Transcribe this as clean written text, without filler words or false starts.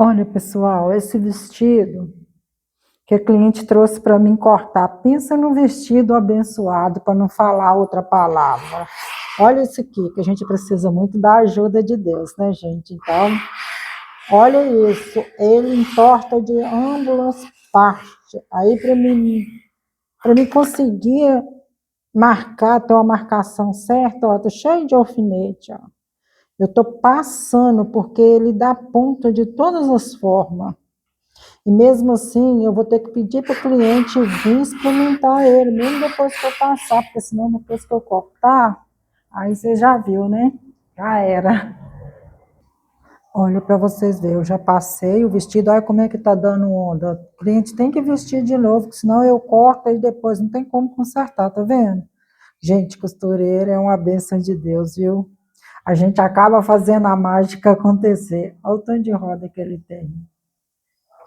Olha, pessoal, esse vestido que a cliente trouxe para mim cortar, pensa no vestido abençoado, para não falar outra palavra. Olha isso aqui, que a gente precisa muito da ajuda de Deus, né, gente? Então, olha isso, ele entorta de ambas partes. Aí, para mim conseguir marcar, ter uma marcação certa, ó, tá cheio de alfinete, ó. Eu tô passando, porque ele dá ponto de todas as formas. E mesmo assim, eu vou ter que pedir para o cliente vir experimentar ele, mesmo depois que eu passar, porque senão depois que eu cortar, aí você já viu, né? Já era. Olha, para vocês verem, eu já passei o vestido, olha como é que tá dando onda. O cliente tem que vestir de novo, porque senão eu corto e depois não tem como consertar, tá vendo? Gente, costureira é uma bênção de Deus, viu? A gente acaba fazendo a mágica acontecer. Olha o tanto de roda que ele tem.